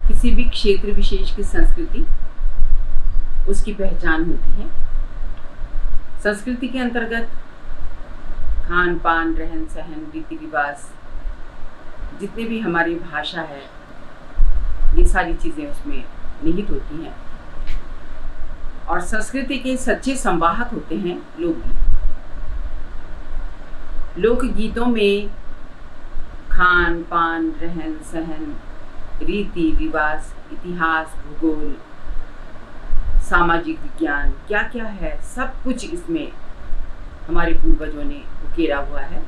किसी भी क्षेत्र विशेष की संस्कृति उसकी पहचान होती है। संस्कृति के अंतर्गत खान पान, रहन सहन, रीति रिवाज, जितने भी हमारी भाषा है, ये सारी चीज़ें उसमें निहित होती हैं। और संस्कृति के सच्चे संवाहक होते हैं लोकगीत। लोकगीतों में खान पान, रहन सहन, रीति रिवाज, इतिहास, भूगोल, सामाजिक विज्ञान, क्या क्या है, सब कुछ इसमें हमारे पूर्वजों ने उकेरा हुआ है।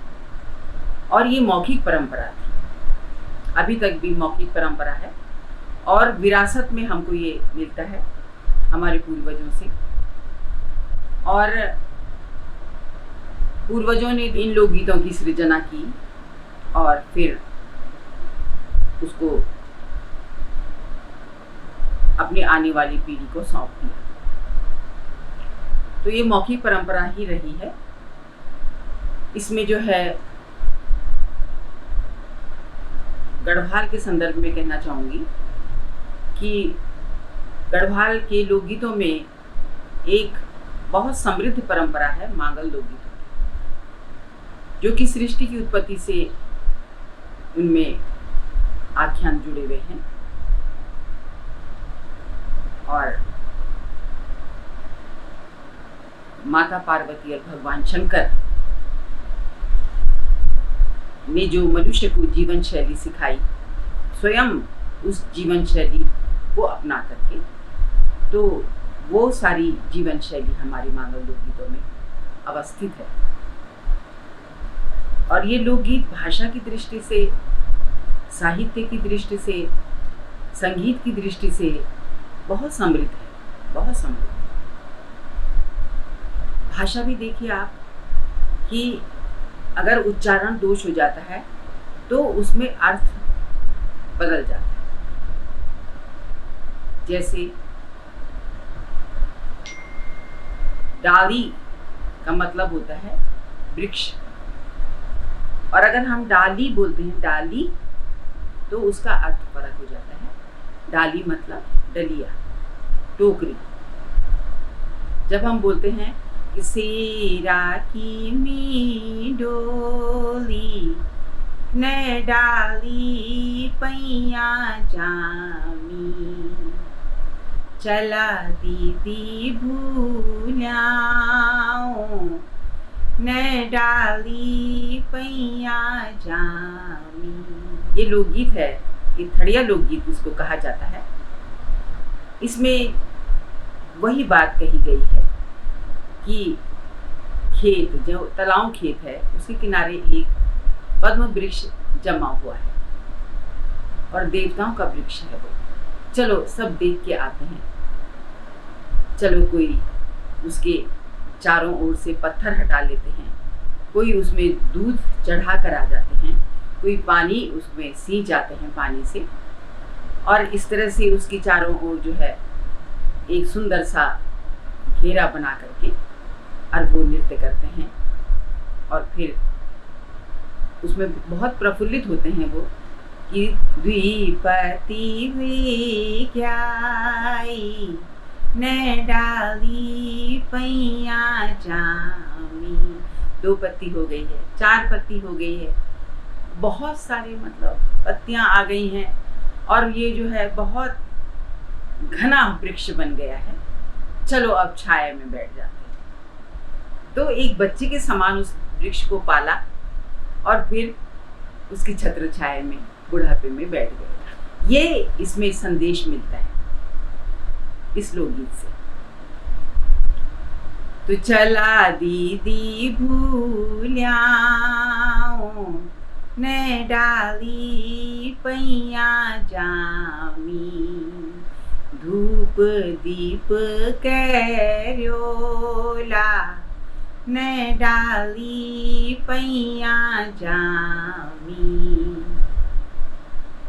और ये मौखिक परंपरा थी, अभी तक भी मौखिक परंपरा है और विरासत में हमको ये मिलता है हमारे पूर्वजों से। और पूर्वजों ने इन लोकगीतों की सृजना की और फिर उसको अपनी आने वाली पीढ़ी को सौंप दिया। तो ये मौखिक परंपरा ही रही है। इसमें जो है गढ़वाल के संदर्भ में कहना चाहूँगी कि गढ़वाल के लोकगीतों में एक बहुत समृद्ध परंपरा है मांगल लोकगीतों की, जो कि सृष्टि की उत्पत्ति से उनमें आख्यान जुड़े हुए हैं। और माता पार्वती और भगवान शंकर ने जो मनुष्य को जीवन शैली सिखाई, स्वयं उस जीवन शैली को अपना करके, तो वो सारी जीवन शैली हमारी मांगल लोकगीतों में अवस्थित है। और ये लोकगीत भाषा की दृष्टि से, साहित्य की दृष्टि से, संगीत की दृष्टि से बहुत समृद्ध है, बहुत समृद्ध। भाषा भी देखिए आप कि अगर उच्चारण दोष हो जाता है तो उसमें अर्थ बदल जाता है। जैसे डाली का मतलब होता है वृक्ष, और अगर हम डाली बोलते हैं, डाली, तो उसका अर्थ फर्क हो जाता है। डाली मतलब डलिया, टोकरी। जब हम बोलते हैं कि सेरा की मी डोली न डाली पैया जामी, चला दीदी भूलाओ न डाली पैया जामी। ये लोकगीत है, ये थड़िया लोकगीत उसको कहा जाता है। इसमें वही बात कही गई है कि खेत, जो तलाव खेत है, उसके किनारे एक पद्म वृक्ष जमा हुआ है और देवताओं का वृक्ष है वो। चलो सब देख के आते हैं। चलो कोई उसके चारों ओर से पत्थर हटा लेते हैं, कोई उसमें दूध चढ़ा कर आ जाते हैं, कोई पानी उसमें सींच जाते हैं पानी से, और इस तरह से उसके चारों ओर जो है एक सुंदर सा घेरा बना करके और वो नृत्य करते हैं। और फिर उसमें बहुत प्रफुल्लित होते हैं वो कि द्विपति वे ग्याई न डाली पैया जामी। 2 पत्ती हो गई है, 4 पत्ती हो गई है, बहुत सारे मतलब पत्तियां आ गई हैं, और ये जो है बहुत घना वृक्ष बन गया है। चलो अब छाया में बैठ जाते हैं। तो एक बच्चे के समान उस वृक्ष को पाला और फिर उसकी छत्र छाया में बुढ़ापे में बैठ गए। ये इसमें संदेश मिलता है इस लोकगीत से। तो चला दीदी भूलाओ न डाली पैया जामी, धूप दीप कैर्योला न डाली पैया जामी,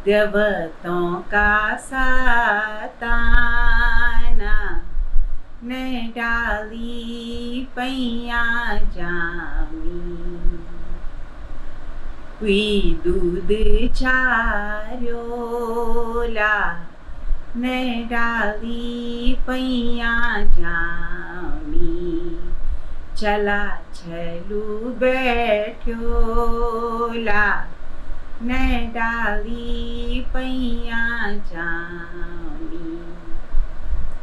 देवतों का सताना न डाली पैया जामी, हुई दूध चारोला ने डाली पैया जामी, चला छलू बैठ्योला, ने डाली पैया जामी।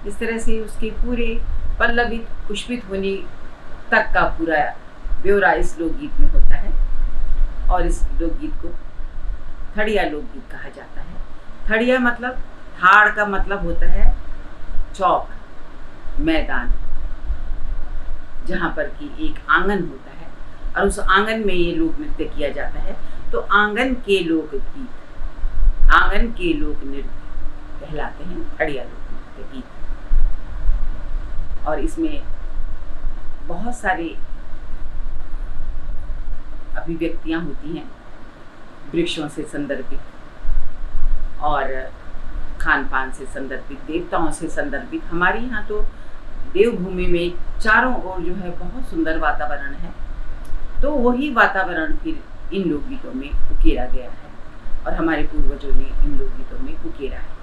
इस तरह से उसके पूरे पल्लवित पुष्पित होने तक का पूरा ब्यौरा इस लोकगीत में होता है। और इस लोकगीत को थड़िया लोकगीत कहा जाता है। थड़िया मतलब थाड़ का मतलब होता है चौक, मैदान, जहाँ पर कि एक आंगन होता है और उस आंगन में ये लोक नृत्य किया जाता है। तो आंगन के लोकगीत, आंगन के लोक नृत्य कहलाते हैं थड़िया लोक नृत्य गीत। और इसमें बहुत सारे अभिव्यक्तियाँ होती हैं, वृक्षों से संदर्भित और खान पान से संदर्भित, देवताओं से संदर्भित। हमारे यहाँ तो देवभूमि में चारों ओर जो है बहुत सुंदर वातावरण है, तो वही वातावरण फिर इन लोकगीतों में उकेरा गया है और हमारे पूर्वजों ने इन लोकगीतों में उकेरा है।